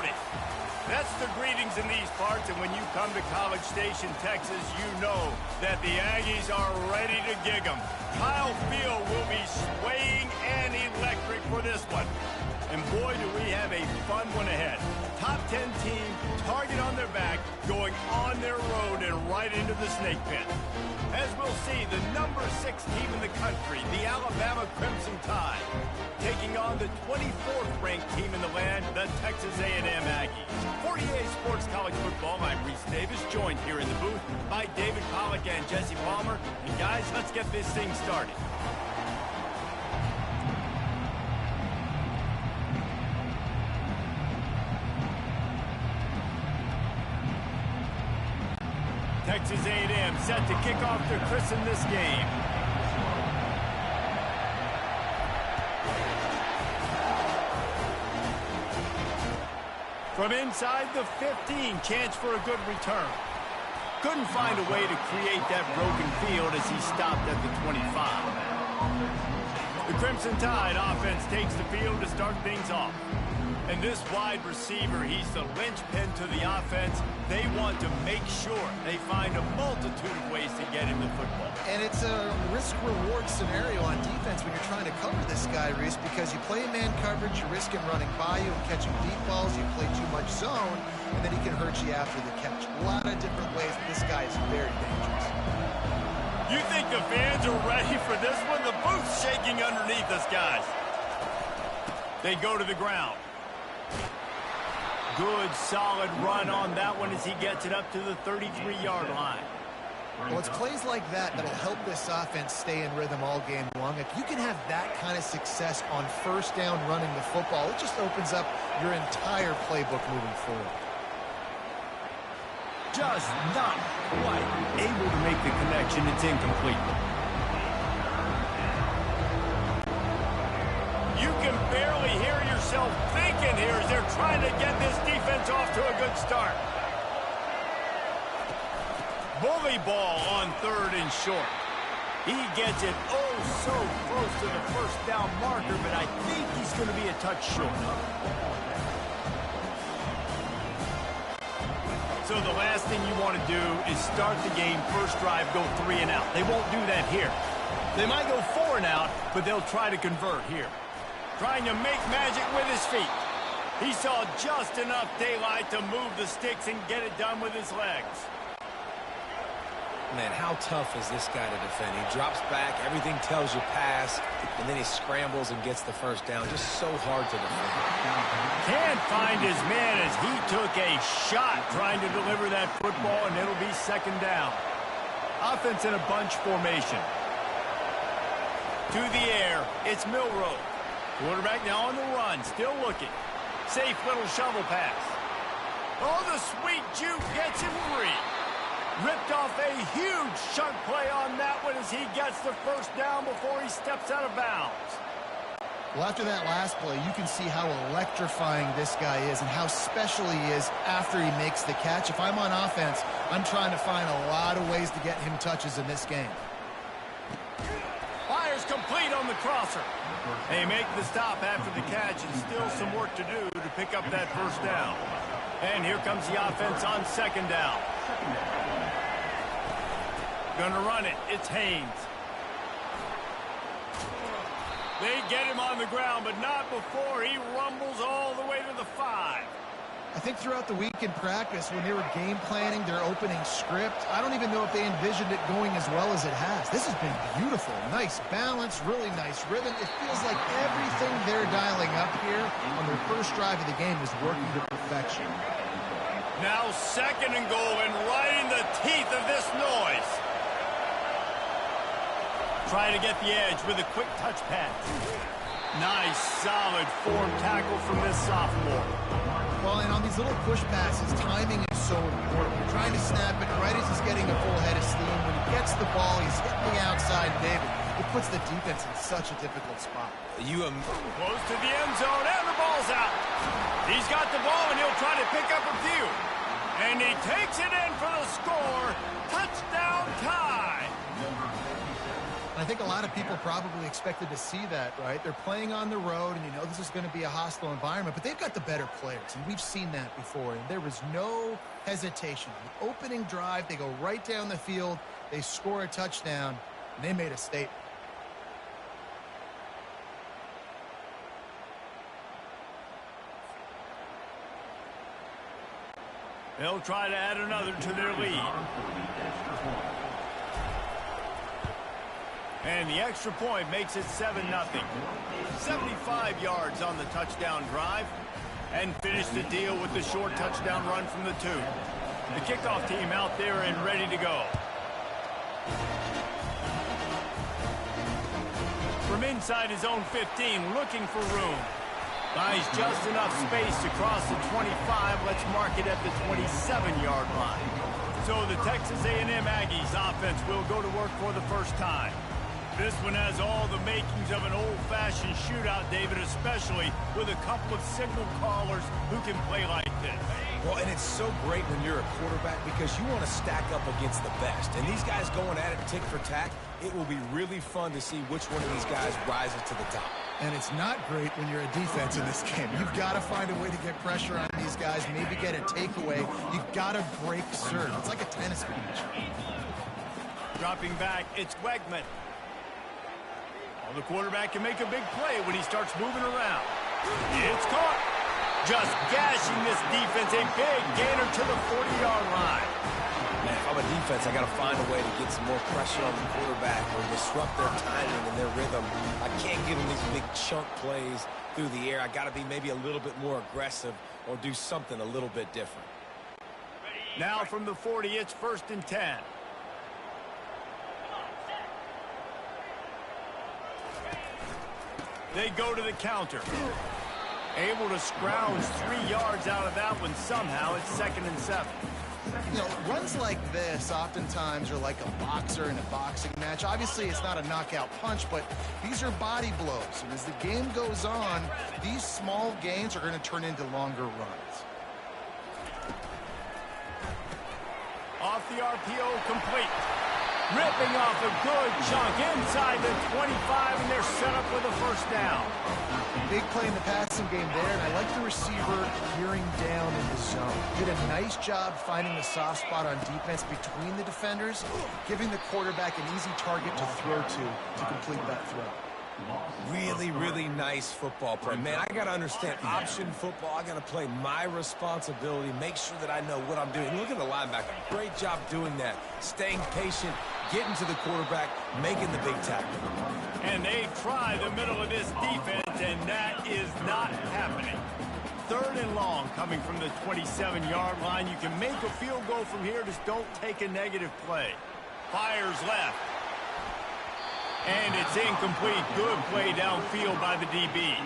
about it. That's the greetings in these parts, and when you come to College Station, Texas, you know that the Aggies are ready to gig 'em. Kyle Field will be swaying and electric for this one. And boy, do we have a fun one ahead. Top 10 team, target on their back, going on their road and right into the snake pit. As we'll see, the number 6 team in the country, the Alabama Crimson Tide, taking on the 24th ranked team in the land, the Texas A&M Aggies. For EA Sports College Football, I'm Reese Davis, joined here in the booth by David Pollack and Jesse Palmer. And guys, let's get this thing started. Texas A&M set to kick off to christen this game. From inside the 15, chance for a good return. Couldn't find a way to create that broken field as he stopped at the 25. The Crimson Tide offense takes the field to start things off. And this wide receiver, he's the linchpin to the offense. They want to make sure they find a multitude of ways to get him the football. And it's a risk-reward scenario on defense when you're trying to cover this guy, Reese, because you play man coverage, you risk him running by you and catching deep balls, you play too much zone, and then he can hurt you after the catch. A lot of different ways, but this guy is very dangerous. You think the fans are ready for this one? The booth's shaking underneath us, guys. They go to the ground. Good, solid run on that one as he gets it up to the 33-yard line. Well, it's plays like that that'll help this offense stay in rhythm all game long. If you can have that kind of success on first down running the football, it just opens up your entire playbook moving forward. Just not quite able to make the connection. It's incomplete. You can barely hear yourself thinking here as they're trying to get this defense off to a good start. Bully ball on 3rd and short. He gets it oh so close to the first down marker, but I think he's going to be a touch short. So the last thing you want to do is start the game, first drive, go 3 and out. They won't do that here. They might go 4 and out, but they'll try to convert here. Trying to make magic with his feet. He saw just enough daylight to move the sticks and get it done with his legs. Man, how tough is this guy to defend? He drops back, everything tells you pass, and then he scrambles and gets the first down. Just so hard to defend. Can't find his man as he took a shot trying to deliver that football, and it'll be 2nd down. Offense in a bunch formation. To the air, it's Milroe. Quarterback now on the run, still looking. Safe little shovel pass. Oh, the sweet juke gets him free. Ripped off a huge chunk play on that one as he gets the first down before he steps out of bounds. Well, after that last play, you can see how electrifying this guy is and how special he is after he makes the catch. If I'm on offense, I'm trying to find a lot of ways to get him touches in this game. Fires complete on the crosser. They make the stop after the catch, and still some work to do to pick up that first down. And here comes the offense on 2nd down. Gonna run it. It's Haynes. They get him on the ground, but not before he rumbles all the way to the 5. I think throughout the week in practice, when they were game planning their opening script, I don't even know if they envisioned it going as well as it has. This has been beautiful. Nice balance, really nice rhythm. It feels like everything they're dialing up here on their first drive of the game is working to perfection. Now 2nd and goal, and right in the teeth of this noise. Trying to get the edge with a quick touch pass. Nice, solid form tackle from this sophomore. Well, and on these little push passes, timing is so important. You're trying to snap it right as he's getting a full head of steam. When he gets the ball, he's hitting the outside, David. It puts the defense in such a difficult spot. Close to the end zone, and the ball's out. He's got the ball, and he'll try to pick up a few. And he takes it in for the score. Touchdown, Tide. I think a lot of people probably expected to see that, right? They're playing on the road, and you know this is going to be a hostile environment, but they've got the better players, and we've seen that before, and there was no hesitation. The opening drive, they go right down the field, they score a touchdown, and they made a statement. They'll try to add another to their lead. And the extra point makes it 7-0. 75 yards on the touchdown drive. And finish the deal with the short touchdown run from the 2. The kickoff team out there and ready to go. From inside his own 15, looking for room. Buys just enough space to cross the 25. Let's mark it at the 27-yard line. So the Texas A&M Aggies offense will go to work for the first time. This one has all the makings of an old-fashioned shootout, David, especially with a couple of signal callers who can play like this. Well, and it's so great when you're a quarterback because you want to stack up against the best. And these guys going at it tick for tack, it will be really fun to see which one of these guys rises to the top. And it's not great when you're a defense in this game. You've got to find a way to get pressure on these guys, maybe get a takeaway. You've got to break serve. It's like a tennis match. Dropping back, it's Wegman. Well, the quarterback can make a big play when he starts moving around. It's caught. Just gashing this defense, a big gainer to the 40-yard line. Man, if I'm a defense, I got to find a way to get some more pressure on the quarterback or disrupt their timing and their rhythm. I can't give them these big chunk plays through the air. I got to be maybe a little bit more aggressive or do something a little bit different. Now from the 40, it's 1st and 10. They go to the counter. Able to scrounge 3 yards out of that one somehow. It's 2nd and 7. You know, runs like this oftentimes are like a boxer in a boxing match. Obviously, it's not a knockout punch, but these are body blows. And as the game goes on, these small gains are going to turn into longer runs. Off the RPO, complete. Ripping off a good chunk inside the 25, and they're set up with a 1st down. Big play in the passing game there, and I like the receiver gearing down in the zone. Did a nice job finding the soft spot on defense between the defenders, giving the quarterback an easy target to throw to complete that throw. Really, really nice football play. Man, I got to understand option football. I got to play my responsibility, make sure that I know what I'm doing. Look at the linebacker. Great job doing that. Staying patient, getting to the quarterback, making the big tackle. And they try the middle of this defense, and that is not happening. 3rd and long coming from the 27-yard line. You can make a field goal from here, just don't take a negative play. Fires left. And it's incomplete. Good play downfield by the DB.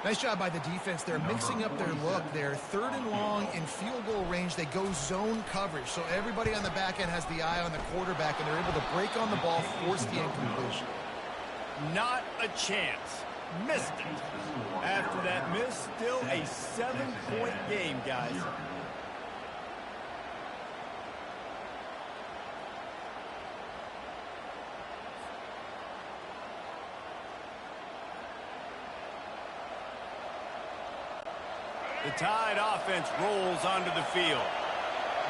Nice job by the defense. They're mixing up their look. They're 3rd and long in field goal range. They go zone coverage. So everybody on the back end has the eye on the quarterback, and they're able to break on the ball, force the incompletion. Not a chance. Missed it. After that miss, still a 7-point game, guys. The Tide offense rolls onto the field.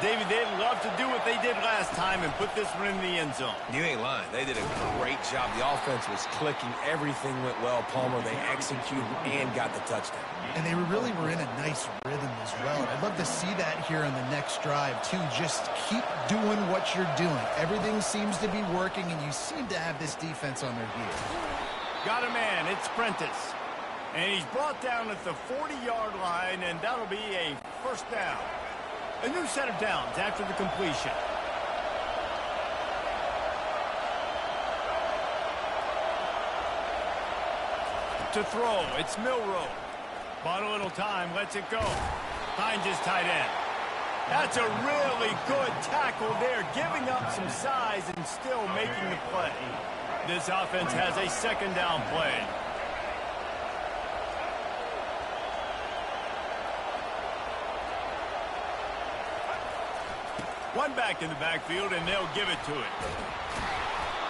David, they'd love to do what they did last time and put this one in the end zone. You ain't lying. They did a great job. The offense was clicking. Everything went well. Palmer, they executed and got the touchdown. And they really were in a nice rhythm as well. I'd love to see that here on the next drive, too. Just keep doing what you're doing. Everything seems to be working, and you seem to have this defense on their heels. Got a man. It's Prentice. And he's brought down at the 40-yard line, and that'll be a 1st down. A new set of downs after the completion. To throw, it's Milroe. Bought a little time, lets it go. Finds his tight end. That's a really good tackle there, giving up some size and still making the play. This offense has a 2nd down play. One back in the backfield, and they'll give it to it.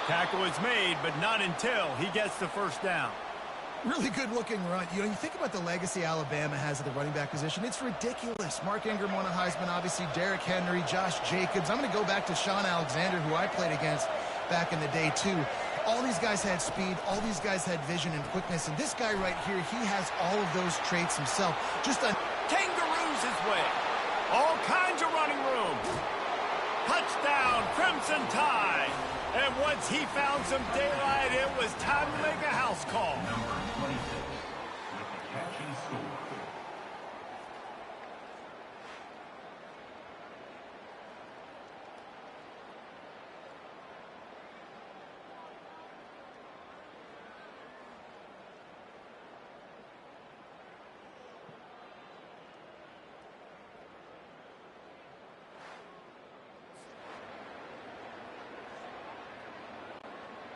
Tackle is made, but not until he gets the first down. Really good-looking run. You think about the legacy Alabama has at the running back position. It's ridiculous. Mark Ingram won a Heisman, obviously. Derrick Henry, Josh Jacobs. I'm going to go back to Sean Alexander, who I played against back in the day, too. All these guys had speed. All these guys had vision and quickness. And this guy right here, he has all of those traits himself. Just a kangaroos his way. All kinds of running room. Touchdown, Crimson Tide. And once he found some daylight, it was time to make a house call. Number 26 with the catching score.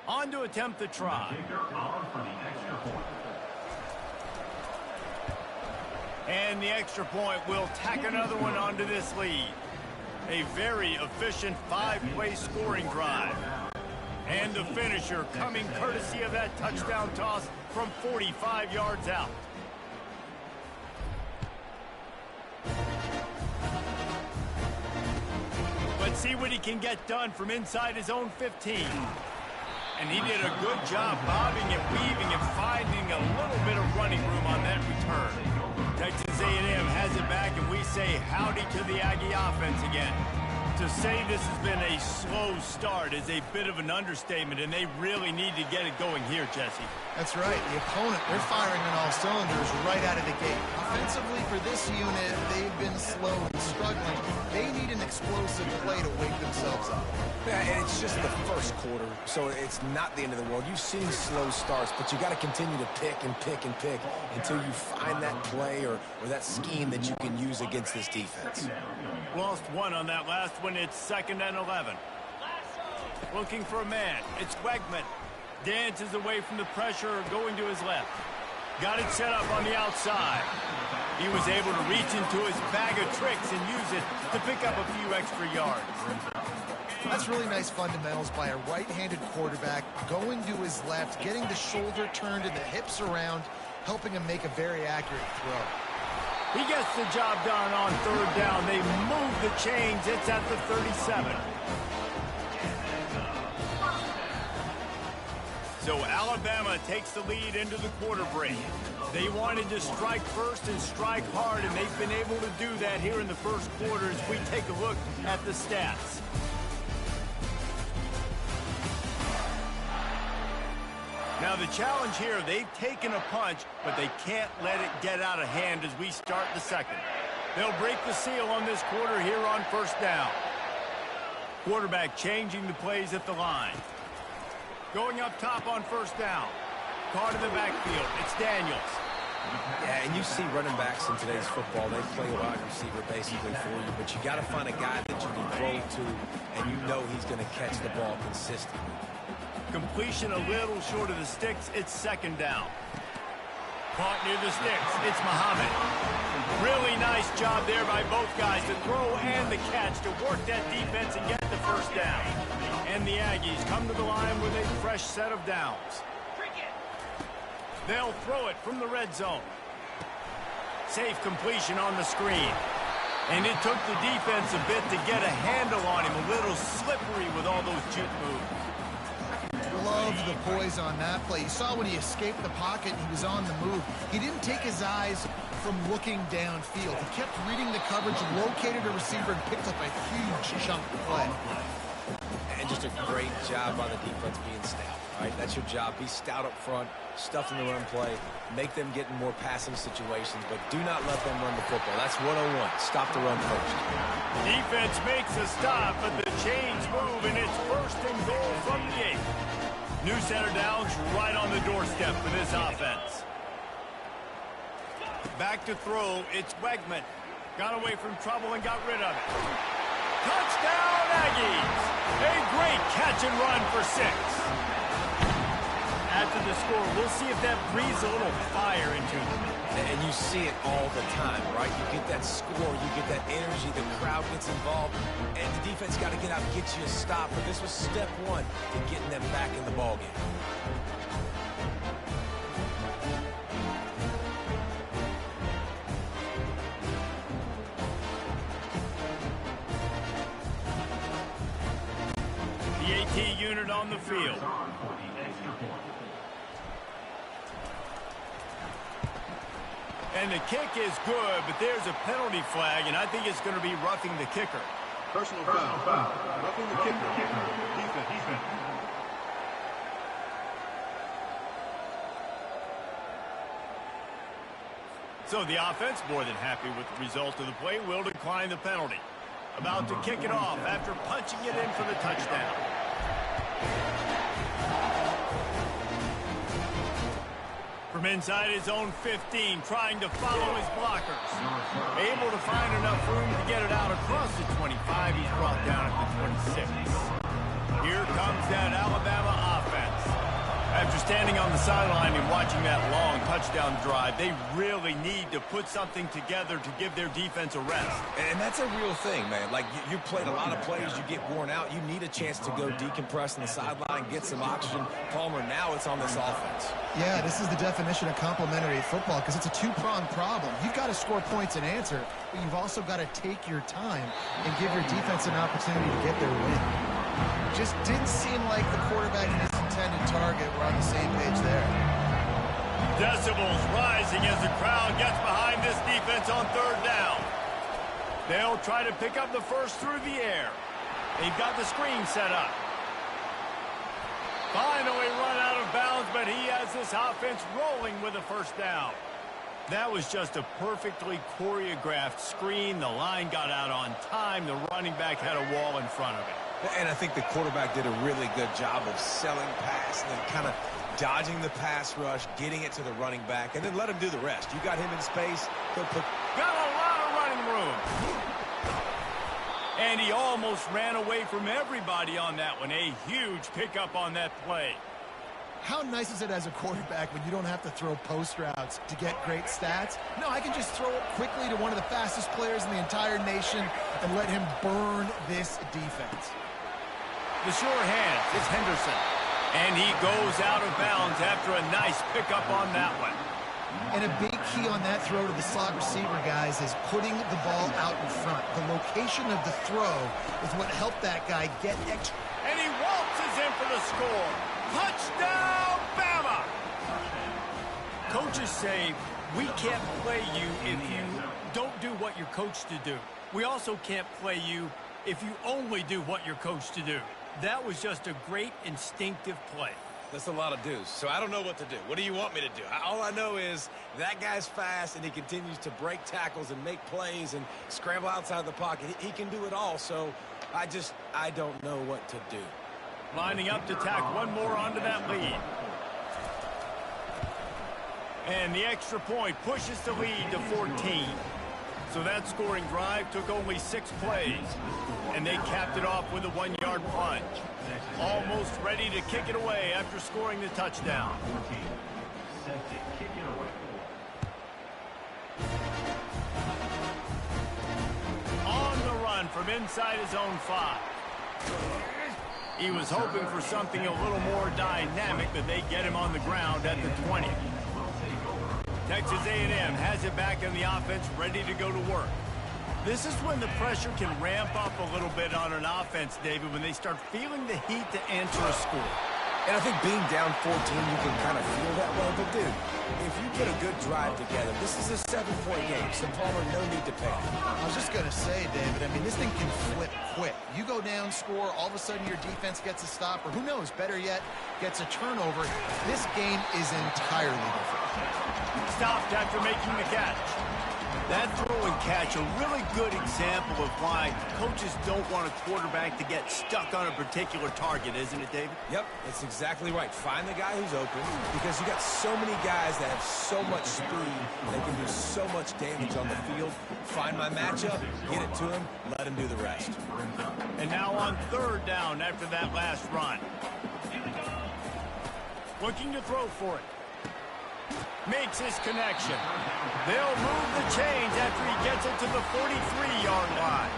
On to attempt the try. On for the extra point. And the extra point will tack another one onto this lead. A very efficient 5-play scoring drive. And the finisher coming courtesy of that touchdown toss from 45 yards out. Let's see what he can get done from inside his own 15. And he did a good job bobbing and weaving and finding a little bit of running room on that return. Texas A&M has it back, and we say howdy to the Aggie offense again. To say this has been a slow start is a bit of an understatement, and they really need to get it going here, Jesse. That's right. The opponent, they're firing on all cylinders right out of the gate. Offensively, for this unit, they've been slow and struggling. They need an explosive play to wake themselves up. Yeah, and it's just the first quarter, so it's not the end of the world. You've seen slow starts, but you got to continue to pick and pick and pick until you find that play or that scheme that you can use against this defense. Lost one on that last one. It's 2nd and 11. Looking for a man. It's Wegman. Dances away from the pressure, going to his left. Got it set up on the outside. He was able to reach into his bag of tricks and use it to pick up a few extra yards. That's really nice fundamentals by a right-handed quarterback, going to his left, getting the shoulder turned and the hips around, helping him make a very accurate throw. He gets the job done on 3rd down. They move the chains. It's at the 37. So Alabama takes the lead into the quarter break. They wanted to strike first and strike hard, and they've been able to do that here in the first quarter as we take a look at the stats. Now the challenge here, they've taken a punch, but they can't let it get out of hand as we start the second. They'll break the seal on this quarter here on 1st down. Quarterback changing the plays at the line. Going up top on 1st down. Caught in the backfield. It's Daniels. Yeah, and you see running backs in today's football, they play wide receiver basically for you, but you got to find a guy that you can throw to, and you know he's going to catch the ball consistently. Completion a little short of the sticks. It's 2nd down. Caught near the sticks. It's Muhammad. Really nice job there by both guys to throw and the catch to work that defense and get the 1st down. And the Aggies come to the line with a fresh set of downs. They'll throw it from the red zone. Safe completion on the screen. And it took the defense a bit to get a handle on him. A little slippery with all those juke moves. Love the poise on that play. You saw when he escaped the pocket, he was on the move. He didn't take his eyes from looking downfield. He kept reading the coverage, located a receiver, and picked up a huge chunk of play. And just a great job by the defense being stout. All right, that's your job. Be stout up front, stuff in the run play, make them get in more passing situations, but do not let them run the football. That's 101. Stop the run first. Defense makes a stop, but the chains move, and it's 1st and goal from the 8. New center downs right on the doorstep for this offense. Back to throw, it's Wegman. Got away from trouble and got rid of it. Touchdown, Aggies! A great catch and run for 6. At after the score. We'll see if that breathes a little fire into them. And you see it all the time, right? You get that score, you get that energy, the crowd gets involved, and the defense got to get out and get you a stop. But this was step one to getting them back in the ballgame. The AT unit on the field. And the kick is good, but there's a penalty flag, and I think it's going to be roughing the kicker. Personal foul. Roughing the kicker. Defense. So the offense, more than happy with the result of the play, will decline the penalty. About to kick it off after punching it in for the touchdown. From inside his own 15, trying to follow his blockers. Able to find enough room to get it out across the 25. He's brought down at the 26. Here comes that Alabama offense. After standing on the sideline and watching that long touchdown drive, they really need to put something together to give their defense a rest. And that's a real thing, man. Like, you played a lot of plays, you get worn out. You need a chance to go decompress on the sideline, get some oxygen. Palmer, now it's on this offense. Yeah, this is the definition of complementary football because it's a two-pronged problem. You've got to score points and answer, but you've also got to take your time and give your defense an opportunity to get their win. Just didn't seem like the quarterback and his intended target were on the same page there. Decibels rising as the crowd gets behind this defense on third down. They'll try to pick up the first through the air. They've got the screen set up. Finally run out of bounds, but he has this offense rolling with a first down. That was just a perfectly choreographed screen. The line got out on time. The running back had a wall in front of it. And I think the quarterback did a really good job of selling pass and then kind of dodging the pass rush, getting it to the running back, and then let him do the rest. You got him in space. He'll put... Got a lot of running room. And he almost ran away from everybody on that one. A huge pickup on that play. How nice is it as a quarterback when you don't have to throw post routes to get great stats? No, I can just throw it quickly to one of the fastest players in the entire nation and let him burn this defense. The sure hands is Henderson. And he goes out of bounds after a nice pickup on that one. And a big key on that throw to the slot receiver, guys, is putting the ball out in front. The location of the throw is what helped that guy get extra. And he waltzes in for the score. Touchdown, Bama! Coaches say, we can't play you if you don't do what you're coached to do. We also can't play you if you only do what you're coached to do. That was just a great instinctive play. That's a lot of do's, so I don't know what to do. What do you want me to do? All I know is that guy's fast, and he continues to break tackles and make plays and scramble outside the pocket. He can do it all, so I don't know what to do. Lining up to tack one more onto that lead. And the extra point pushes the lead to 14. So that scoring drive took only 6 plays. And they capped it off with a 1-yard plunge. Almost ready to kick it away after scoring the touchdown. On the run from inside his own 5. He was hoping for something a little more dynamic, but they get him on the ground at the 20. Texas A&M has it back in the offense, ready to go to work. This is when the pressure can ramp up a little bit on an offense, David, when they start feeling the heat to answer a score. And I think being down 14, you can kind of feel that way. But, dude, if you put a good drive together, this is a 7-point game. So, Palmer, no need to panic. I was just going to say, David, I mean, this thing can flip quick. You go down, score, all of a sudden your defense gets a stop, or who knows, better yet, gets a turnover. This game is entirely different. Stopped after making the catch. That throw and catch, a really good example of why coaches don't want a quarterback to get stuck on a particular target, isn't it, David? Yep, that's exactly right. Find the guy who's open, because you got so many guys that have so much speed, they can do so much damage on the field. Find my matchup, get it to him, let him do the rest. And now on third down after that last run. Looking to throw for it. Makes his connection. They'll move the chains after he gets it to the 43-yard line.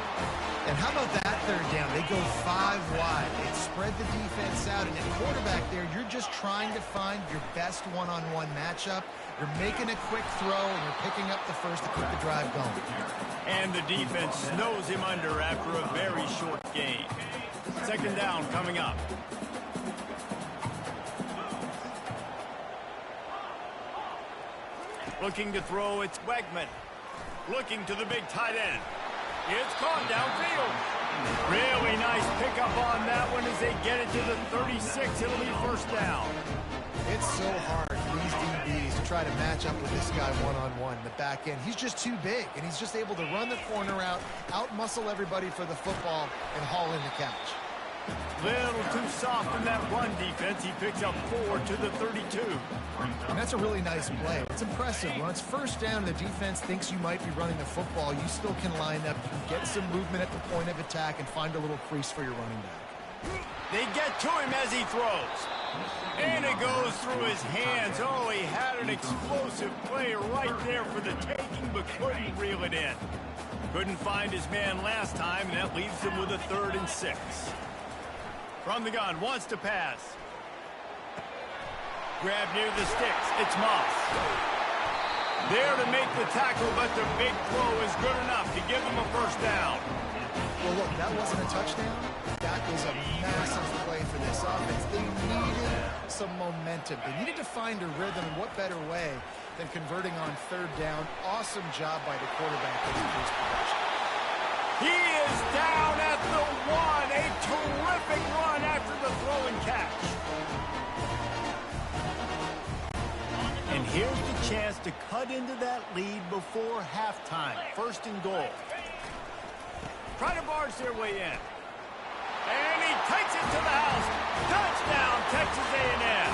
And how about that third down? They go 5 wide. They spread the defense out, and at quarterback there, you're just trying to find your best one-on-one matchup. You're making a quick throw, and you're picking up the first to keep the drive going. And the defense snows him under after a very short gain. Second down coming up. Looking to throw, it's Wegman. Looking to the big tight end. It's caught downfield. Really nice pickup on that one as they get it to the 36. It'll be first down. It's so hard for these DBs to try to match up with this guy one-on-one in the back end. He's just too big, and he's just able to run the corner out-muscle everybody for the football, and haul in the catch. Little too soft in that run defense. He picks up 4 to the 32. And that's a really nice play. It's impressive. When it's first down and the defense thinks you might be running the football, you still can line up, get some movement at the point of attack, and find a little crease for your running back. They get to him as he throws. And it goes through his hands. Oh, he had an explosive play right there for the taking, but couldn't reel it in. Couldn't find his man last time, and that leaves him with a 3rd and 6. From the gun, wants to pass. Grab near the sticks. It's Moss. There to make the tackle, but the big throw is good enough to give them a first down. Well, look, that wasn't a touchdown. That was a massive play for this offense. They needed some momentum. They needed to find a rhythm, and what better way than converting on 3rd down. Awesome job by the quarterback with his production. He is down at the 1. A terrific run after the throw and catch. And here's the chance to cut into that lead before halftime. 1st and goal. Try to barge their way in. And he takes it to the house. Touchdown, Texas A&M.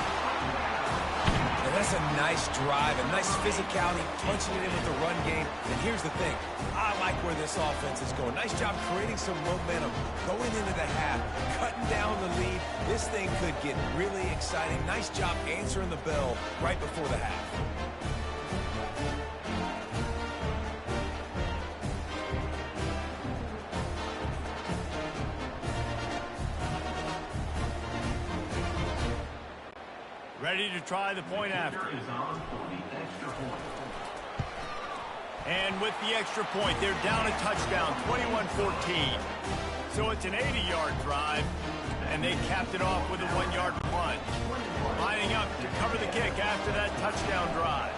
And that's a nice drive, a nice physicality, punching it in with the run game. And here's the thing. I like where this offense is going. Nice job creating some momentum, going into the half, cutting down the lead. This thing could get really exciting. Nice job answering the bell right before the half. Ready to try the point after. And with the extra point, they're down a touchdown, 21-14. So it's an 80-yard drive, and they capped it off with a 1-yard plunge. Lining up to cover the kick after that touchdown drive.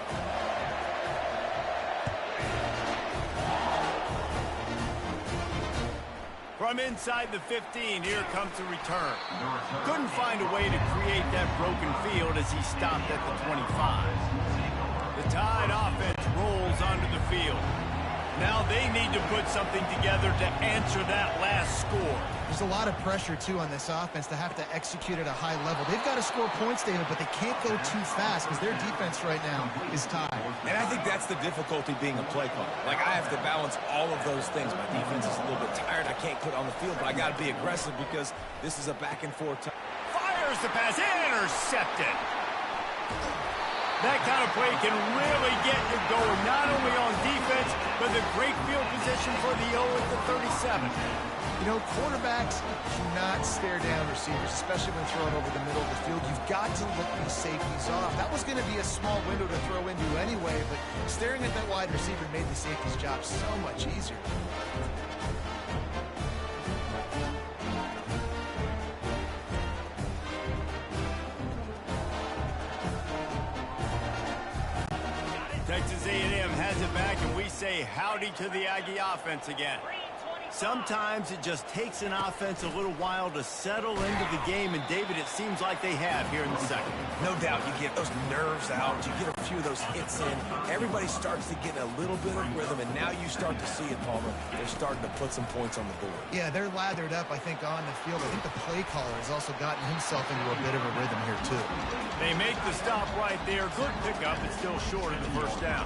From inside the 15, here comes the return. Couldn't find a way to create that broken field as he stopped at the 25. The Tide offense rolls onto the field. Now they need to put something together to answer that last score. There's a lot of pressure, too, on this offense to have to execute at a high level. They've got to score points, David, but they can't go too fast because their defense right now is tied. And I think that's the difficulty being a play caller. Like, I have to balance all of those things. My defense is a little bit tired. I can't put on the field, but I got to be aggressive because this is a back-and-forth. Fires the pass, intercepted. That kind of play can really get you going, not only on defense, but the great field position for the O at the 37. You know, quarterbacks do not stare down receivers, especially when thrown over the middle of the field. You've got to look these safeties off. That was going to be a small window to throw into anyway, but staring at that wide receiver made the safety's job so much easier. Texas A&M has it back, and we say howdy to the Aggie offense again. Sometimes it just takes an offense a little while to settle into the game, and David, it seems like they have here in the second. No doubt, you get those nerves out, you get a few of those hits in, everybody starts to get a little bit of rhythm, and now you start to see it, Palmer. They're starting to put some points on the board. Yeah, they're lathered up, I think, on the field. I think the play caller has also gotten himself into a bit of a rhythm here, too. They make the stop right there. Good pickup, but still short of the first down.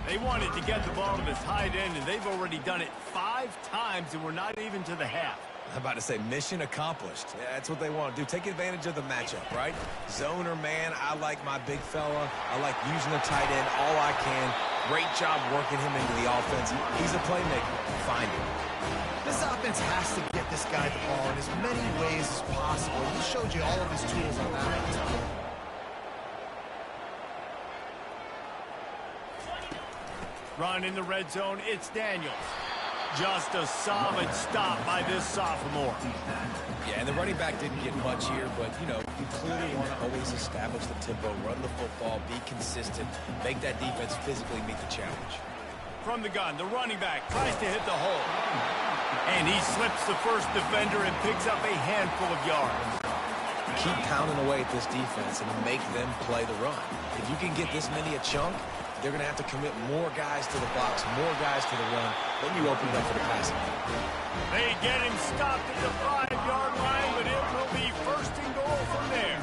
They wanted to get the ball to the tight end, and they've already done it 5 times, and we're not even to the half. I'm about to say mission accomplished. Yeah, that's what they want to do. Take advantage of the matchup, right? Zone or man, I like my big fella. I like using the tight end all I can. Great job working him into the offense. He's a playmaker. Find him. This offense has to get this guy the ball in as many ways as possible. He showed you all of his tools on that last time. Run in the red zone, it's Daniels. Just a solid stop by this sophomore. Yeah, and the running back didn't get much here, but, you know, you clearly want to always establish the tempo, run the football, be consistent, make that defense physically meet the challenge. From the gun, the running back tries to hit the hole. And he slips the first defender and picks up a handful of yards. Keep pounding away at this defense and make them play the run. If you can get this many a chunk, they're going to have to commit more guys to the box, more guys to the run. Then you open it up for the passing. They get him stopped at the 5-yard line, but it will be first and goal from there.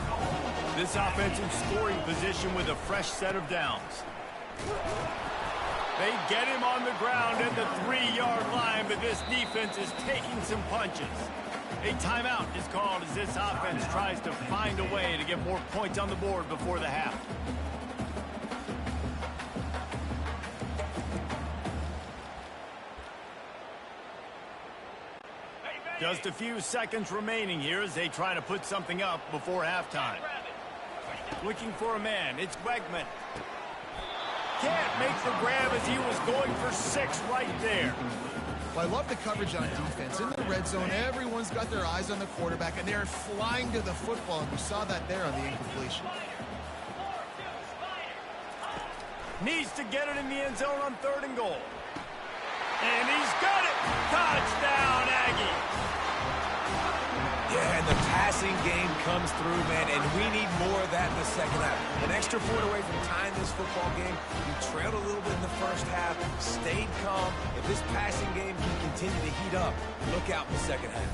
This offensive scoring position with a fresh set of downs. They get him on the ground at the 3-yard line, but this defense is taking some punches. A timeout is called as this offense tries to find a way to get more points on the board before the half. Just a few seconds remaining here as they try to put something up before halftime. Looking for a man, it's Wegman. Can't make the grab as he was going for 6 right there. Well, I love the coverage on defense. In the red zone, everyone's got their eyes on the quarterback, and they're flying to the football, and we saw that there on the incompletion. Needs to get it in the end zone on 3rd and goal. And he's got it! Touchdown, Aggie! Yeah, and the passing game comes through, man, and we need more of that in the second half. An extra point away from tying this football game. You trailed a little bit in the first half, stayed calm. If this passing game can continue to heat up, look out in the second half.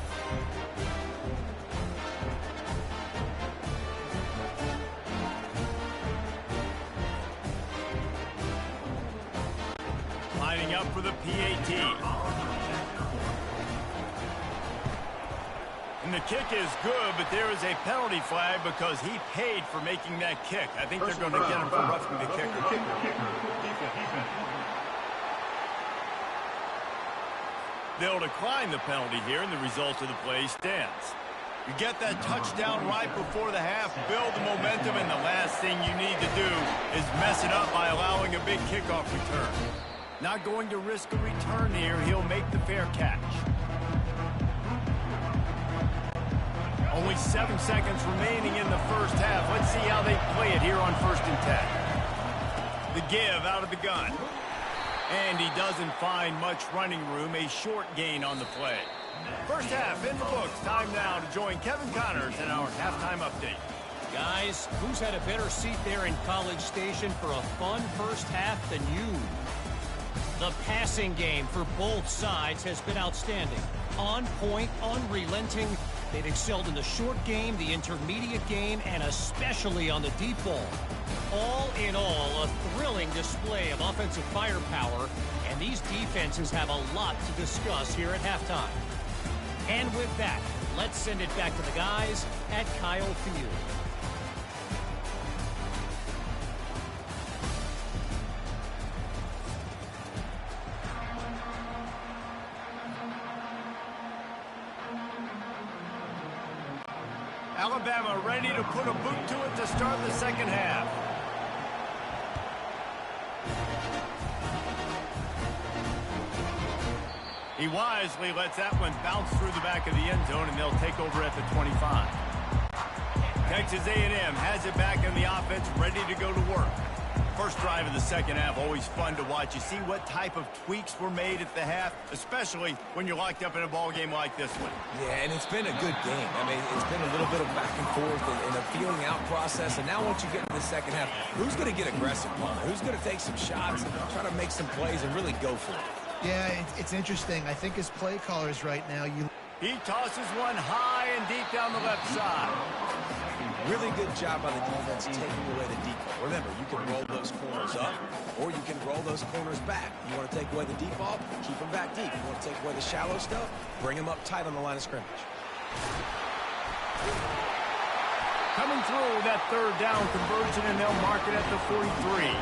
Lining up for the PAT. And the kick is good, but there is a penalty flag because he paid for making that kick. I think they're going to get him for roughing the kicker. They'll decline the penalty here, and the result of the play stands. You get that touchdown right before the half, build the momentum, and the last thing you need to do is mess it up by allowing a big kickoff return. Not going to risk a return here. He'll make the fair catch. Only 7 seconds remaining in the first half. Let's see how they play it here on 1st and 10. The give out of the gun. And he doesn't find much running room. A short gain on the play. First half in the books. Time now to join Kevin Connors in our halftime update. Guys, who's had a better seat there in College Station for a fun first half than you? The passing game for both sides has been outstanding. On point, unrelenting. They've excelled in the short game, the intermediate game, and especially on the deep ball. All in all, a thrilling display of offensive firepower, and these defenses have a lot to discuss here at halftime. And with that, let's send it back to the guys at Kyle Field. Alabama ready to put a boot to it to start the second half. He wisely lets that one bounce through the back of the end zone, and they'll take over at the 25. Texas A&M has it back in the offense, ready to go to work. First drive of the second half, always fun to watch. You see what type of tweaks were made at the half, especially when you're locked up in a ball game like this one. Yeah, and it's been a good game. I mean, it's been a little bit of back and forth and a feeling out process. And now once you get into the second half, who's going to get aggressive, Palmer? Who's going to take some shots, try to make some plays, and really go for it? Yeah, it's interesting. I think as play callers right now, He tosses one high and deep down the left side. Really good job by the defense taking away the decoy. We're remember, you can roll those corners up, or you can roll those corners back. You want to take away the deep ball, keep them back deep. You want to take away the shallow stuff, bring them up tight on the line of scrimmage. Coming through that third down conversion, and they'll mark it at the 43.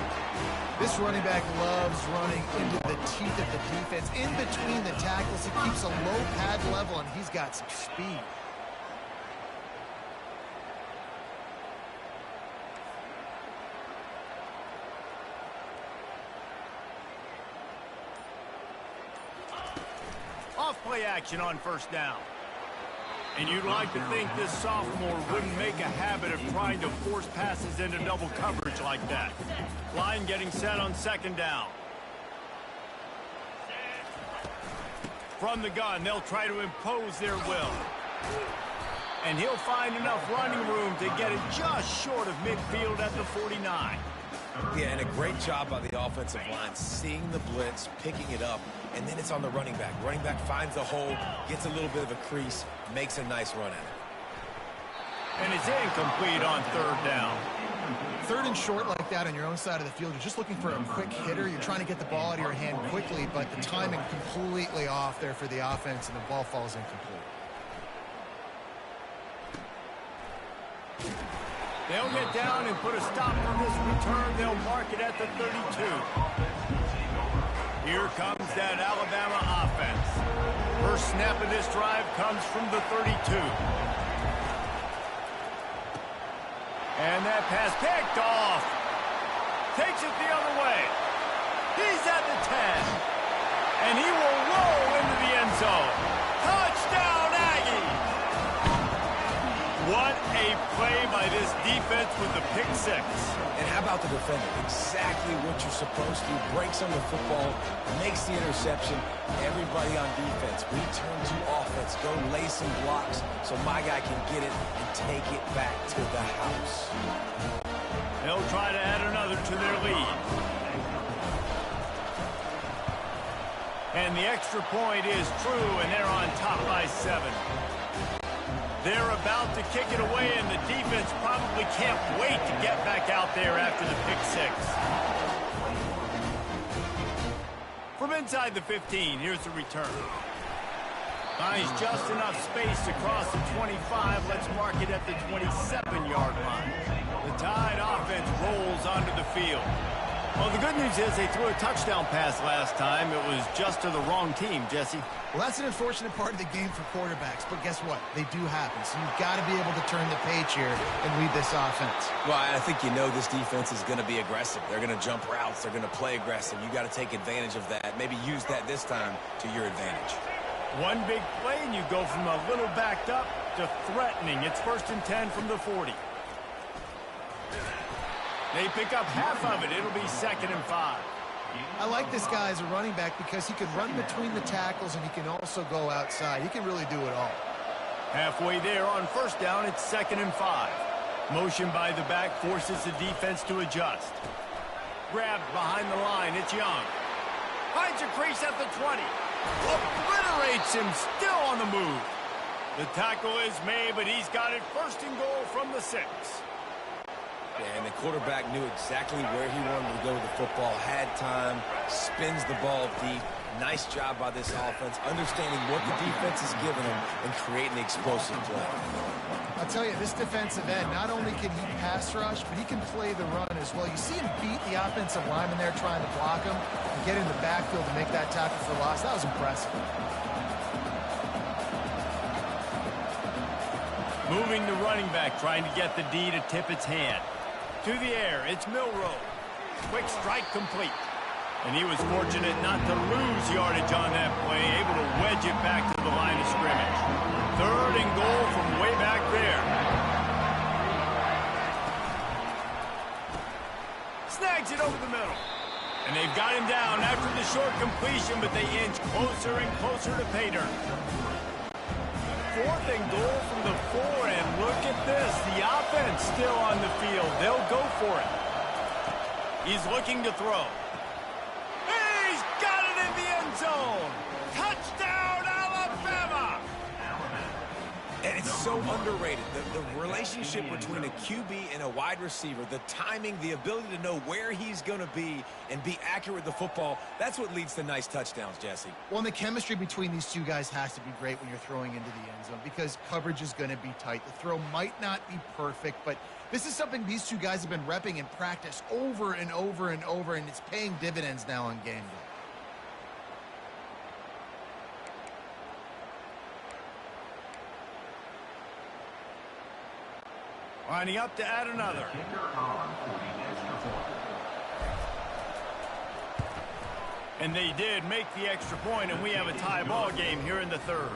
This running back loves running into the teeth of the defense. In between the tackles, he keeps a low pad level, and he's got some speed. Off-play action on first down. And you'd like to think this sophomore wouldn't make a habit of trying to force passes into double coverage like that. Line getting set on second down. From the gun, they'll try to impose their will. And he'll find enough running room to get it just short of midfield at the 49. Yeah, and a great job by the offensive line, seeing the blitz, picking it up, and then it's on the running back. Running back finds a hole, gets a little bit of a crease, makes a nice run at it. And it's incomplete on third down. Third and short like that on your own side of the field, you're just looking for a quick hitter. You're trying to get the ball out of your hand quickly, but the timing completely off there for the offense, and the ball falls incomplete. They'll get down and put a stop on this return. They'll mark it at the 32. Here comes that Alabama offense. First snap of this drive comes from the 32. And that pass picked off. Takes it the other way. He's at the 10. And he will roll into the end zone. Touchdown, Aggies! What a play by this defense with the pick six. And how about the defender? Exactly what you're supposed to. Breaks on the football, makes the interception. Everybody on defense, return to offense. Go lay some blocks so my guy can get it and take it back to the house. They'll try to add another to their lead. And the extra point is true, and they're on top by 7. They're about to kick it away, and the defense probably can't wait to get back out there after the pick six. From inside the 15, here's the return. Finds just enough space to cross the 25. Let's mark it at the 27-yard line. The Tide offense rolls onto the field. Well, the good news is they threw a touchdown pass last time. It was just to the wrong team, Jesse. Well, that's an unfortunate part of the game for quarterbacks, but guess what? They do happen, so you've got to be able to turn the page here and lead this offense. Well, I think you know this defense is going to be aggressive. They're going to jump routes. They're going to play aggressive. You got to take advantage of that. Maybe use that this time to your advantage. One big play, and you go from a little backed up to threatening. It's 1st and 10 from the 40. They pick up half of it. It'll be 2nd and 5. I like this guy as a running back because he can run between the tackles and he can also go outside. He can really do it all. Halfway there on first down, it's 2nd and 5. Motion by the back forces the defense to adjust. Grabbed behind the line, it's Young. Finds a crease at the 20. Obliterates him, still on the move. The tackle is made, but he's got it 1st and goal from the 6. And the quarterback knew exactly where he wanted to go with the football, had time, spins the ball deep. Nice job by this offense, understanding what the defense is giving him and creating the explosive play. I'll tell you, this defensive end, not only can he pass rush, but he can play the run as well. You see him beat the offensive lineman there trying to block him and get in the backfield to make that tackle for loss. That was impressive. Moving the running back, trying to get the D to tip its hand. To the air, it's Milroe. Quick strike complete. And he was fortunate not to lose yardage on that play, able to wedge it back to the line of scrimmage. 3rd and goal from way back there. Snags it over the middle. And they've got him down after the short completion, but they inch closer and closer to pay dirt. 4th and goal from the 4, and look at this. The offense still on the field. They'll go for it. He's looking to throw. He's got it in the end zone. Touchdown, Alabama! And it's so underrated. The relationship between a QB and a wide receiver, the timing, the ability to know where he's going to be and be accurate with the football, that's what leads to nice touchdowns, Jesse. Well, and the chemistry between these two guys has to be great when you're throwing into the end zone because coverage is going to be tight. The throw might not be perfect, but this is something these two guys have been repping in practice over and over and over, and it's paying dividends now on game day. Lining up to add another. And they did make the extra point, and we have a tie ball game here in the third.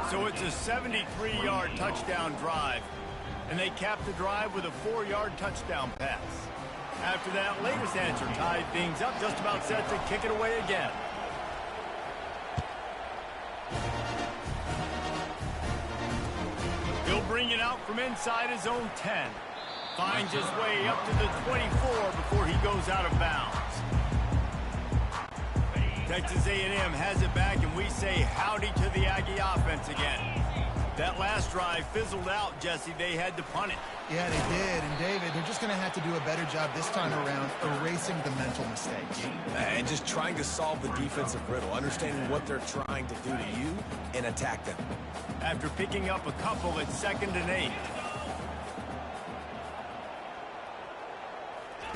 So it's a 73-yard touchdown drive, and they capped the drive with a 4-yard touchdown pass. After that latest answer tied things up, just about set to kick it away again. He'll bring it out from inside his own 10. Finds his way up to the 24 before he goes out of bounds. Texas A&M has it back, and we say howdy to the Aggie offense again. That last drive fizzled out, Jesse. They had to punt it. Yeah, they did. And, David, they're just going to have to do a better job this time around erasing the mental mistakes. And just trying to solve the defensive riddle, understanding what they're trying to do to you and attack them. After picking up a couple, it's 2nd and 8.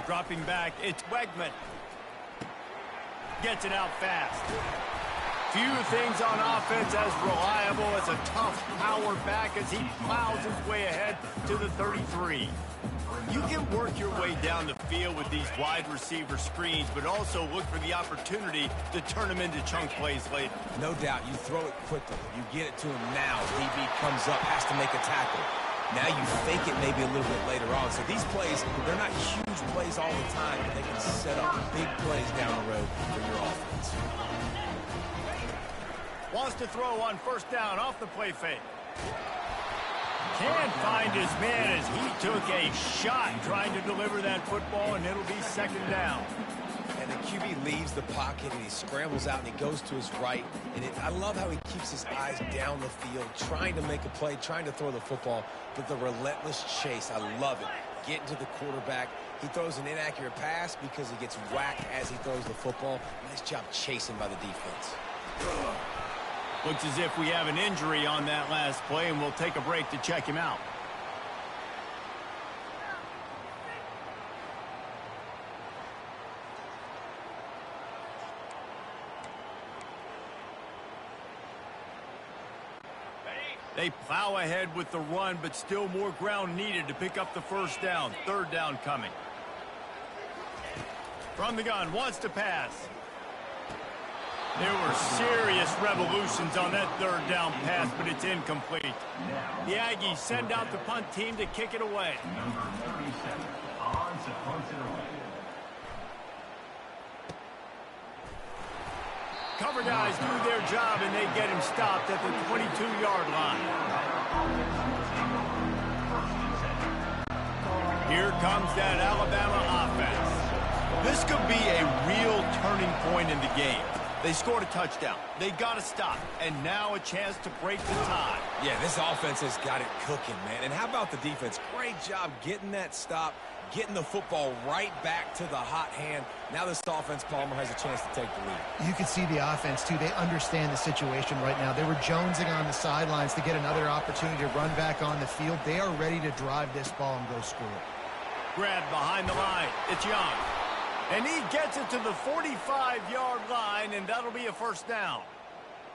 Dropping back, it's Wegman. Gets it out fast. Few things on offense as reliable as a tough power back as he plows his way ahead to the 33. You can work your way down the field with these wide receiver screens, but also look for the opportunity to turn them into chunk plays later. No doubt, you throw it quickly. You get it to him now. DB comes up, has to make a tackle. Now you fake it maybe a little bit later on. So these plays, they're not huge plays all the time, but they can set up big plays down the road for your offense. Wants to throw on 1st down off the play fake. Can't find his man as he took a shot trying to deliver that football, and it'll be 2nd down. And the QB leaves the pocket, and he scrambles out, and he goes to his right. And I love how he keeps his eyes down the field, trying to make a play, trying to throw the football, but the relentless chase, I love it. Getting to the quarterback. He throws an inaccurate pass because he gets whacked as he throws the football. Nice job chasing by the defense. Looks as if we have an injury on that last play, and we'll take a break to check him out. They plow ahead with the run, but still more ground needed to pick up the 1st down. 3rd down coming. From the gun, wants to pass. There were serious revolutions on that 3rd down pass, but it's incomplete. The Aggies send out the punt team to kick it away. Number 37, on to punt it away. Cover guys do their job, and they get him stopped at the 22-yard line. Here comes that Alabama offense. This could be a real turning point in the game. They scored a touchdown. They got a stop, and now a chance to break the tie. Yeah, this offense has got it cooking, man. And how about the defense? Great job getting that stop, getting the football right back to the hot hand. Now this offense, Palmer, has a chance to take the lead. You can see the offense, too. They understand the situation right now. They were jonesing on the sidelines to get another opportunity to run back on the field. They are ready to drive this ball and go score. Grabbed behind the line. It's Young. And he gets it to the 45-yard line, and that'll be a 1st down.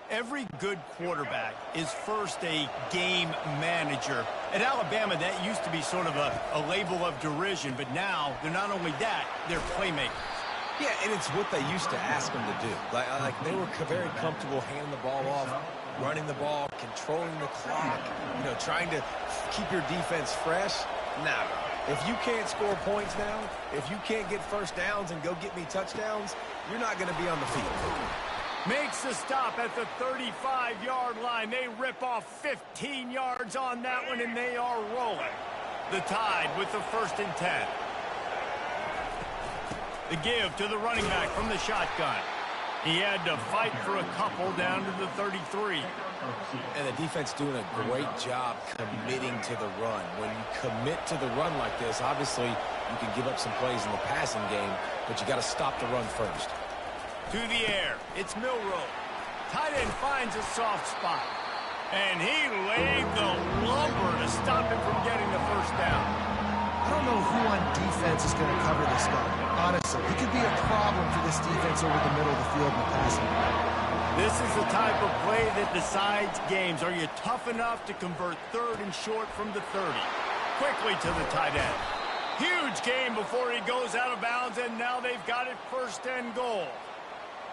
Every good quarterback is first a game manager. At Alabama, that used to be sort of a label of derision, but now they're not only that, they're playmakers. Yeah, and it's what they used to ask them to do. Like they were very comfortable handing the ball off, running the ball, controlling the clock, trying to keep your defense fresh. Nah. If you can't score points now, if you can't get 1st downs and go get me touchdowns, you're not going to be on the field. Makes the stop at the 35-yard line. They rip off 15 yards on that one, and they are rolling. The Tide with the 1st and 10. The give to the running back from the shotgun. He had to fight for a couple down to the 33. And the defense doing a great job committing to the run. When you commit to the run like this, obviously you can give up some plays in the passing game, but you got to stop the run first. To the air, it's Milroe. Tight end finds a soft spot. And he laid the lumber to stop him from getting the first down. I don't know who on defense is going to cover this guy. Honestly, he could be a problem for this defense over the middle of the field in the passing game. This is the type of play that decides games. Are you tough enough to convert 3rd and short from the 30? Quickly to the tight end. Huge game before he goes out of bounds, and now they've got it 1st and goal.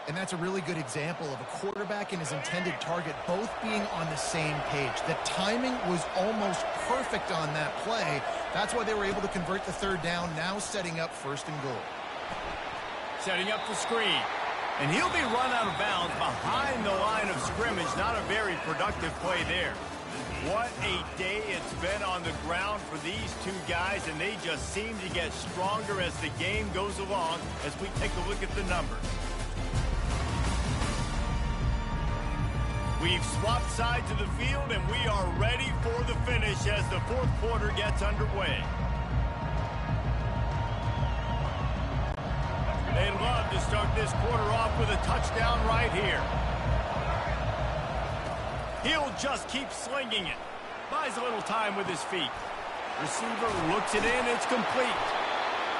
And that's a really good example of a quarterback and his intended target both being on the same page. The timing was almost perfect on that play. That's why they were able to convert the 3rd down, now setting up 1st and goal. Setting up the screen. And he'll be run out of bounds behind the line of scrimmage. Not a very productive play there. What a day it's been on the ground for these two guys, and they just seem to get stronger as the game goes along as we take a look at the numbers. We've swapped sides of the field, and we are ready for the finish as the 4th quarter gets underway. They love to start this quarter off with a touchdown right here. He'll just keep slinging it. Buys a little time with his feet. Receiver looks it in. It's complete.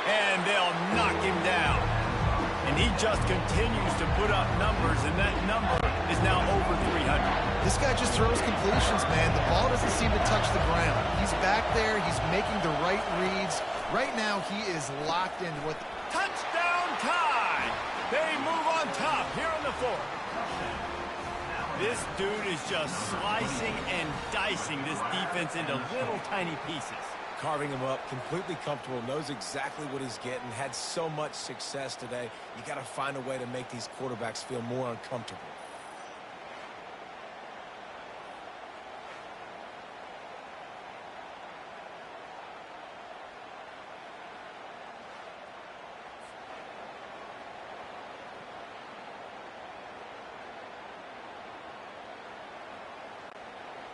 And they'll knock him down. And he just continues to put up numbers, and that number is now over 300. This guy just throws completions, man. The ball doesn't seem to touch the ground. He's back there. He's making the right reads. Right now, he is locked into what... Touchdown tie! They move on top here in the 4th. This dude is just slicing and dicing this defense into little tiny pieces. Carving him up, completely comfortable, knows exactly what he's getting, had so much success today. You got to find a way to make these quarterbacks feel more uncomfortable.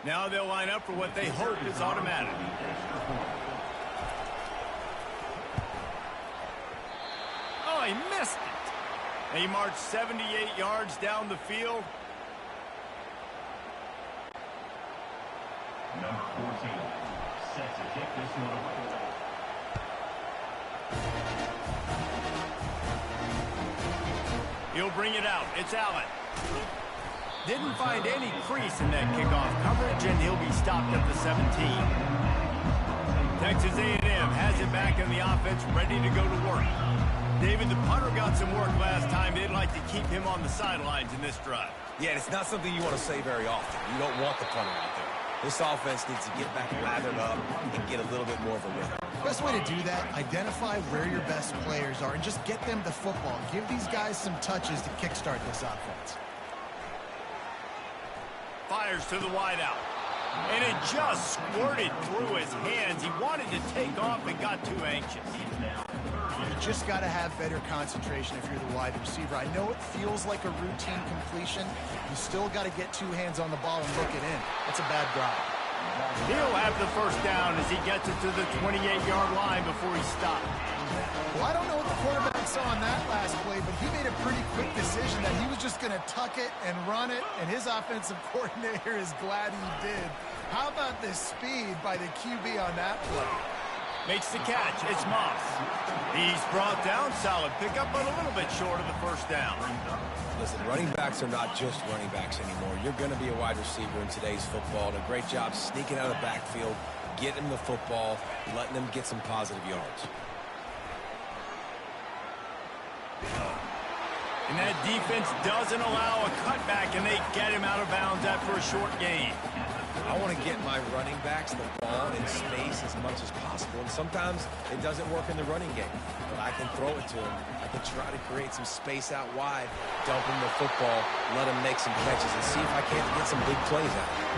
Now they'll line up for what they hope is automatic. Oh, he missed it. He marched 78 yards down the field. Number 14, set to kick this one away. He'll bring it out. It's Allen. Didn't find any crease in that kickoff coverage, and he'll be stopped at the 17. Texas A&M has it back in the offense, ready to go to work. David, the punter got some work last time. They'd like to keep him on the sidelines in this drive. Yeah, it's not something you want to say very often. You don't want the punter out there. This offense needs to get back lathered up and get a little bit more of a rhythm. Best way to do that, identify where your best players are and just get them the football. Give these guys some touches to kickstart this offense. Fires to the wideout. And it just squirted through his hands. He wanted to take off and got too anxious. You just got to have better concentration if you're the wide receiver. I know it feels like a routine completion. You still got to get two hands on the ball and look it in. That's a bad drive. He'll have the first down as he gets it to the 28-yard line before he stopped. Well, I don't know what the quarterback saw on that last play, but he made a pretty quick decision that he was just going to tuck it and run it, and his offensive coordinator is glad he did. How about the speed by the QB on that play? Makes the catch. It's Moss. He's brought down. Solid pickup, but a little bit short of the first down. Listen, running backs are not just running backs anymore. You're going to be a wide receiver in today's football. And a great job sneaking out of the backfield, getting them the football, letting them get some positive yards. And that defense doesn't allow a cutback, and they get him out of bounds after a short gain. I want to get my running backs the ball in space as much as possible. And sometimes it doesn't work in the running game. But I can throw it to him. I can try to create some space out wide, dump him the football, let him make some catches, and see if I can't get some big plays out of him.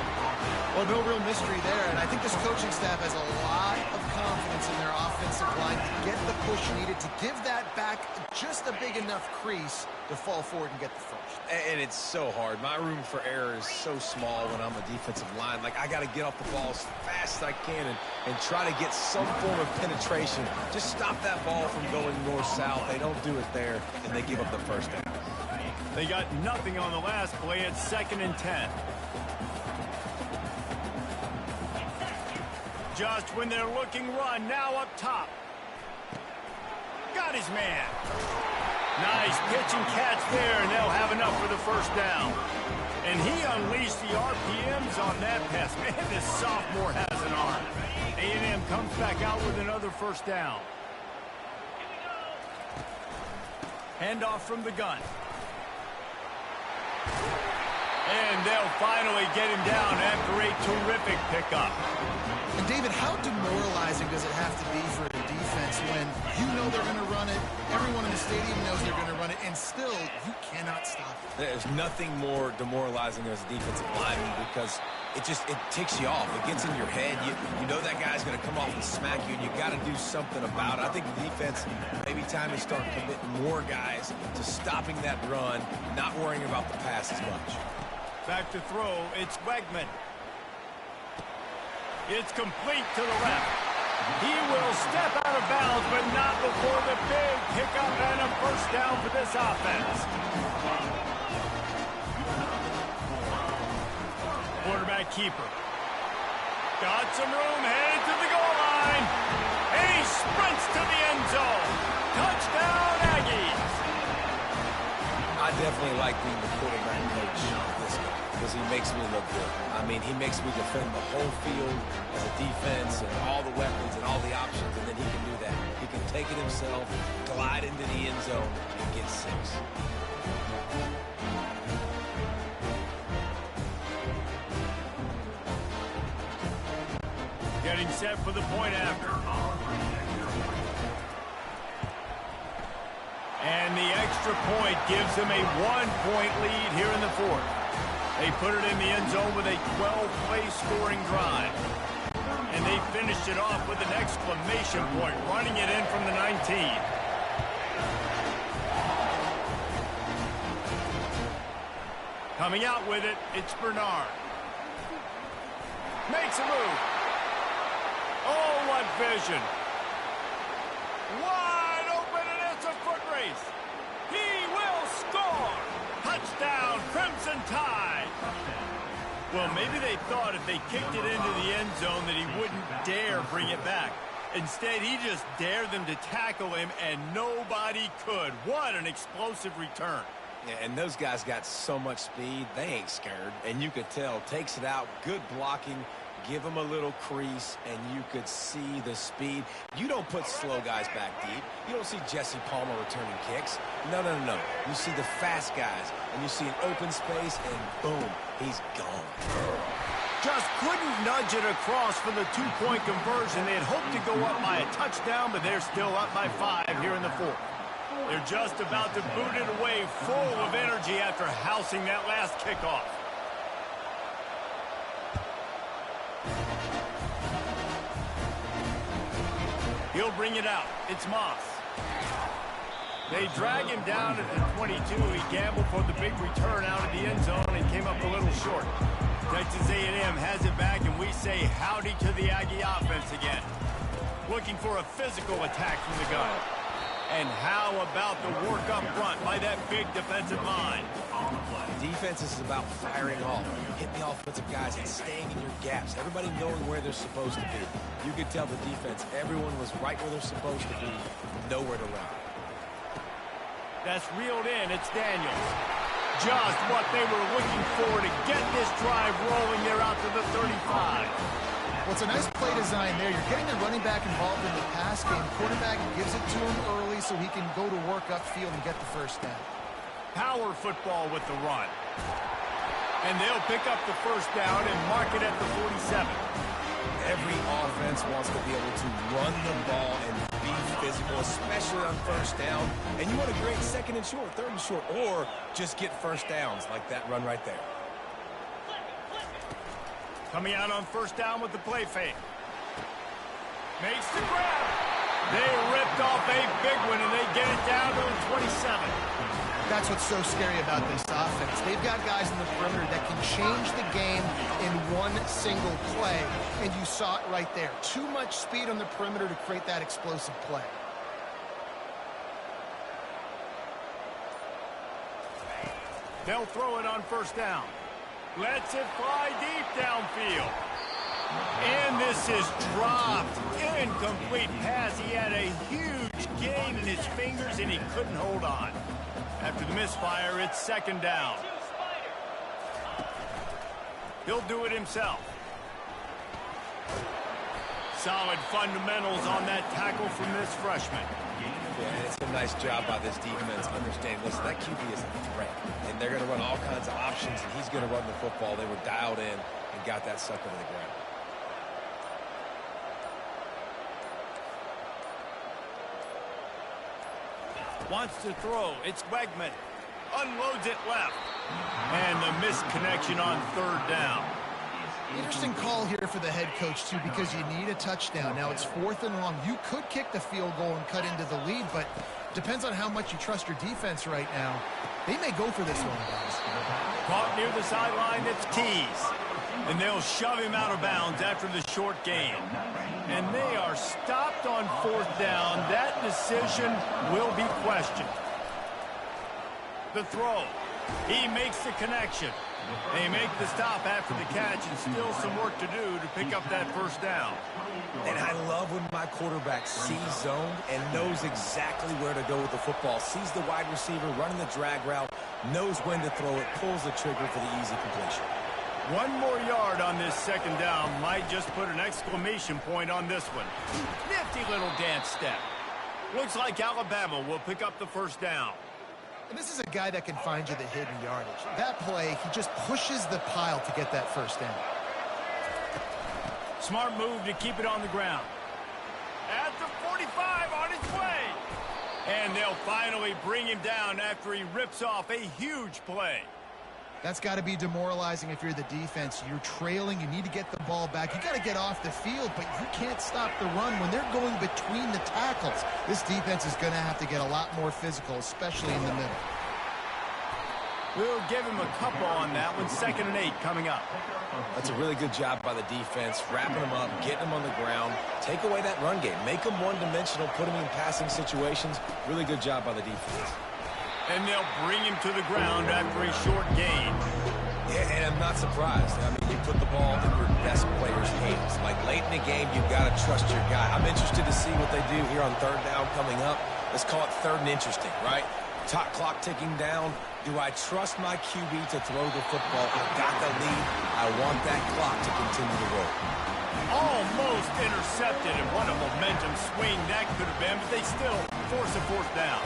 Well, no real mystery there, and I think this coaching staff has a lot of confidence adjustments in their offensive line to get the push needed to give that back just a big enough crease to fall forward and get the first. And it's so hard. My room for error is so small when I'm a defensive line. Like, I got to get off the ball as fast as I can and try to get some form of penetration. Just stop that ball from going north-south. They don't do it there, and they give up the first down. They got nothing on the last play. It's 2nd and 10. Just when they're looking run, now up top. Got his man. Nice pitch and catch there, and they'll have enough for the first down. And he unleashed the RPMs on that pass. Man, this sophomore has an arm. A&M comes back out with another first down. Handoff from the gun. And they'll finally get him down after a terrific pickup. And David, how demoralizing does it have to be for a defense when you know they're going to run it, everyone in the stadium knows they're going to run it, and still you cannot stop it? There's nothing more demoralizing as a defensive lineman because it ticks you off. It gets in your head. You know that guy's going to come off and smack you, and you got to do something about it. I think the defense, maybe time to start committing more guys to stopping that run, not worrying about the pass as much. Back to throw, it's Wegman. It's complete to the left. He will step out of bounds, but not before the big pickup and a first down for this offense. Quarterback keeper. Got some room, headed to the goal line. And he sprints to the end zone. Touchdown, Aggies. I definitely like being the quarterback coach of this guy because he makes me look good. I mean, he makes me defend the whole field as a defense and all the weapons and all the options, and then he can do that. He can take it himself, glide into the end zone, and get 6. Getting set for the point after. And the extra point gives them a 1-point lead here in the 4th. They put it in the end zone with a 12-play scoring drive. And they finished it off with an exclamation point, running it in from the 19. Coming out with it, it's Bernard. Makes a move. Oh, what vision. Wide open, and it's a foot race. He will score. Touchdown, Crimson Tide. Well, maybe they thought if they kicked it into the end zone that he wouldn't dare bring it back. Instead, he just dared them to tackle him, and nobody could. What an explosive return. Yeah, and those guys got so much speed, they ain't scared. And you could tell, takes it out, good blocking, give them a little crease, and you could see the speed. You don't put slow guys back deep. You don't see Jesse Palmer returning kicks. No. You see the fast guys, and you see an open space, and boom, he's gone. Just couldn't nudge it across for the 2-point conversion. They had hoped to go up by a touchdown, but they're still up by 5 here in the 4th. They're just about to boot it away, full of energy after housing that last kickoff. He'll bring it out. It's Moss. They drag him down at the 22. He gambled for the big return out of the end zone and came up a little short. Texas A&M has it back, and we say howdy to the Aggie offense again. Looking for a physical attack from the gun. And how about the work up front by that big defensive line? Defense is about firing off, hitting the offensive guys and staying in your gaps. Everybody knowing where they're supposed to be. You could tell the defense, everyone was right where they're supposed to be, nowhere to run. That's reeled in. It's Daniels. Just what they were looking for to get this drive rolling. They're out to the 35. Well, it's a nice play design there. You're getting the running back involved in the pass game. Quarterback gives it to him early so he can go to work upfield and get the first down. Power football with the run. And they'll pick up the first down and mark it at the 47. Every offense wants to be able to run the ball and be physical, especially on first down. And you want a great 2nd and short, 3rd and short, or just get first downs like that run right there. Coming out on first down with the play fake. Makes the grab. They ripped off a big one, and they get it down to 27. That's what's so scary about this offense. They've got guys in the perimeter that can change the game in one single play, and you saw it right there. Too much speed on the perimeter to create that explosive play. They'll throw it on first down. Lets it fly deep downfield. And this is dropped. Incomplete pass. He had a huge gain in his fingers, and he couldn't hold on. After the misfire, it's second down. He'll do it himself. Solid fundamentals on that tackle from this freshman. Yeah, it's a nice job by this defense understanding, listen, that QB is a threat, and they're going to run all kinds of options, and he's going to run the football. They were dialed in and got that sucker to the ground. Wants to throw. It's Wegman. Unloads it left. And the misconnection on third down. Interesting call here for the head coach, too, because you need a touchdown. Now, it's 4th and long. You could kick the field goal and cut into the lead, but depends on how much you trust your defense right now. They may go for this one, guys. Caught near the sideline, it's Keys. And they'll shove him out of bounds after the short gain. And they are stopped on 4th down. That decision will be questioned. The throw. He makes the connection. They make the stop after the catch, and still some work to do to pick up that first down. And I love when my quarterback sees zone and knows exactly where to go with the football. Sees the wide receiver running the drag route, knows when to throw it, pulls the trigger for the easy completion. One more yard on this second down might just put an exclamation point on this one. Nifty little dance step. Looks like Alabama will pick up the first down. And this is a guy that can find you the hidden yardage. That play, he just pushes the pile to get that first down. Smart move to keep it on the ground. At the 45, on his way. And they'll finally bring him down after he rips off a huge play. That's got to be demoralizing if you're the defense. You're trailing. You need to get the ball back. You got to get off the field, but you can't stop the run when they're going between the tackles. This defense is going to have to get a lot more physical, especially in the middle. We'll give him a couple on that one. 2nd and 8 coming up. That's a really good job by the defense, wrapping them up, getting them on the ground. Take away that run game. Make them one-dimensional, put them in passing situations. Really good job by the defense. And they'll bring him to the ground after a short gain. Yeah, and I'm not surprised. I mean, you put the ball in your best player's hands. Like, late in the game, you've got to trust your guy. I'm interested to see what they do here on third down coming up. Let's call it third and interesting, right? Top clock ticking down. Do I trust my QB to throw the football? I got the lead. I want that clock to continue to roll. Almost intercepted, and what a momentum swing that could have been, but they still force a 4th down.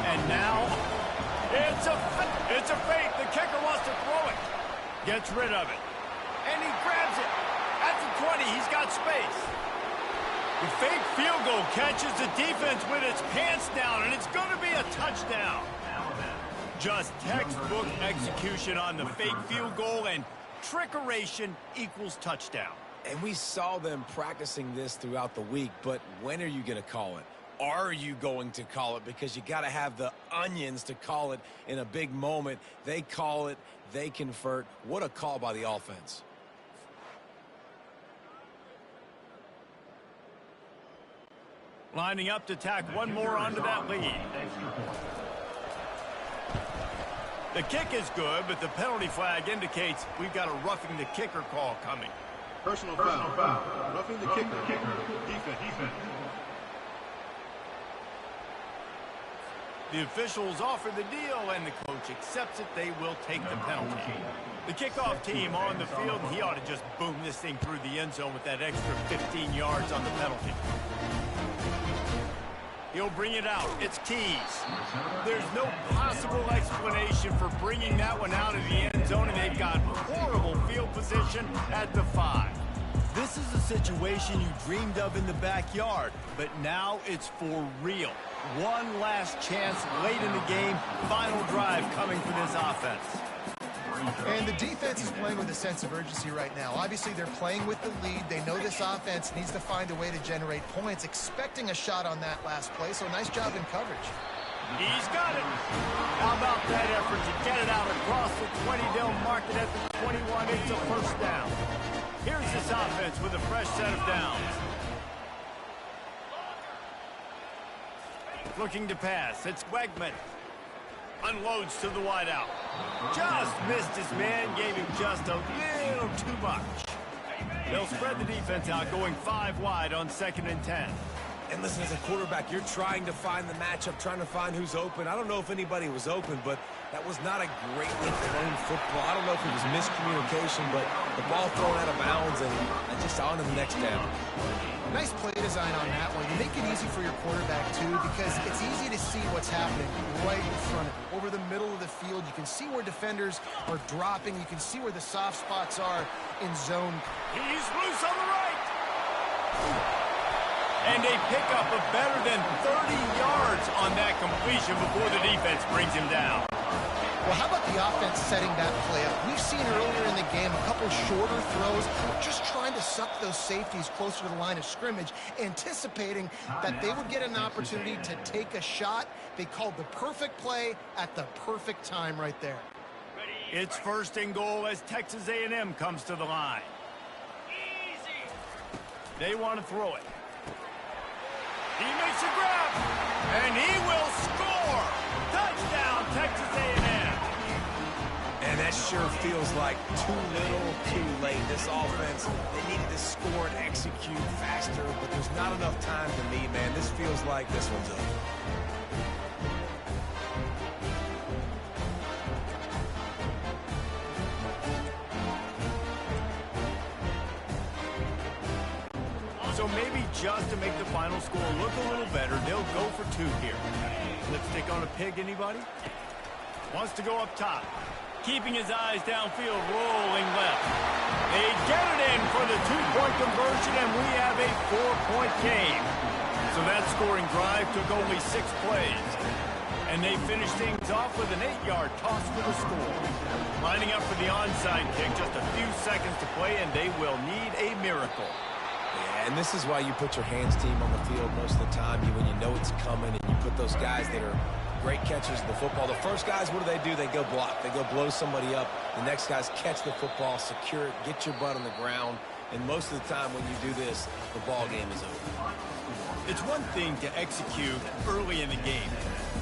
And now, it's a fake. The kicker wants to throw it. Gets rid of it. And he grabs it. At the 20, he's got space. The fake field goal catches the defense with its pants down, and it's going to be a touchdown. Just textbook execution on the fake field goal, and trickeration equals touchdown. And we saw them practicing this throughout the week, but when are you going to call it? Are you going to call it? Because you got to have the onions to call it in a big moment. They call it, they convert. What a call by the offense. Lining up to tack one more onto that lead. The kick is good, but the penalty flag indicates we've got a roughing the kicker call coming. Personal foul. Roughing the kicker. Defense. The officials offer the deal, and the coach accepts it. They will take the penalty. The kickoff team on the field, and he ought to just boom this thing through the end zone with that extra 15 yards on the penalty. He'll bring it out. It's Keys. There's no possible explanation for bringing that one out of the end zone, and they've got horrible field position at the 5. This is a situation you dreamed of in the backyard, but now it's for real. One last chance late in the game. Final drive coming for this offense. And the defense is playing with a sense of urgency right now. Obviously, they're playing with the lead. They know this offense needs to find a way to generate points, expecting a shot on that last play, so nice job in coverage. He's got it. How about that effort to get it out across the 20? They'll mark it at the 21. It's a first down. Here's this offense with a fresh set of downs. Looking to pass. It's Wegman. Unloads to the wideout. Just missed his man. Gave him just a little too much. They'll spread the defense out, going 5 wide on 2nd and 10. And listen, as a quarterback, you're trying to find the matchup, trying to find who's open. I don't know if anybody was open, but that was not a greatly thrown football. I don't know if it was miscommunication, but the ball thrown out of bounds and just on to the next down. Nice play design on that one. You make it easy for your quarterback, too, because it's easy to see what's happening right in front of you. Over the middle of the field, you can see where defenders are dropping. You can see where the soft spots are in zone. He's loose on the right. And a pickup of better than 30 yards on that completion before the defense brings him down. Well, how about the offense setting that play up? We've seen earlier in the game a couple shorter throws, just trying to suck those safeties closer to the line of scrimmage, anticipating that they would get an opportunity to take a shot. They called the perfect play at the perfect time right there. It's 1st and goal as Texas A&M comes to the line. They want to throw it. He makes a grab, and he will score. Touchdown, Texas A&M. And that sure feels like too little, too late. This offense, they needed to score and execute faster, but there's not enough time to me, man. This feels like this one's over. So maybe just to make the final score look a little better, they'll go for 2 here. Lipstick on a pig, anybody? Wants to go up top. Keeping his eyes downfield, rolling left. They get it in for the 2-point conversion, and we have a 4-point game. So that scoring drive took only 6 plays. And they finish things off with an 8-yard toss for the score. Lining up for the onside kick, just a few seconds to play, and they will need a miracle. Yeah, and this is why you put your hands team on the field most of the time. When you know it's coming, and you put those guys that are great catchers of the football. The first guys, what do? They go block. They go blow somebody up. The next guys catch the football, secure it, get your butt on the ground. And most of the time when you do this, the ball game is over. It's one thing to execute early in the game.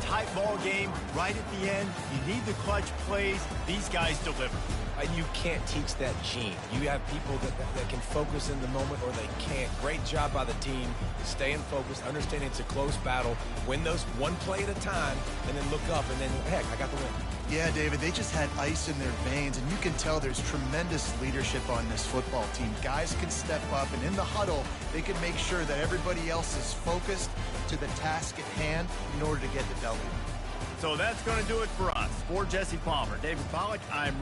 Tight ball game, right at the end. You need the clutch plays. These guys deliver. And you can't teach that gene. You have people that can focus in the moment or they can't. Great job by the team, staying focused, understanding it's a close battle, win those one play at a time, and then look up, and then, heck, I got the win. Yeah, David, they just had ice in their veins, and you can tell there's tremendous leadership on this football team. Guys can step up, and in the huddle, they can make sure that everybody else is focused to the task at hand in order to get the W. So that's going to do it for us. For Jesse Palmer, David Pollack, I'm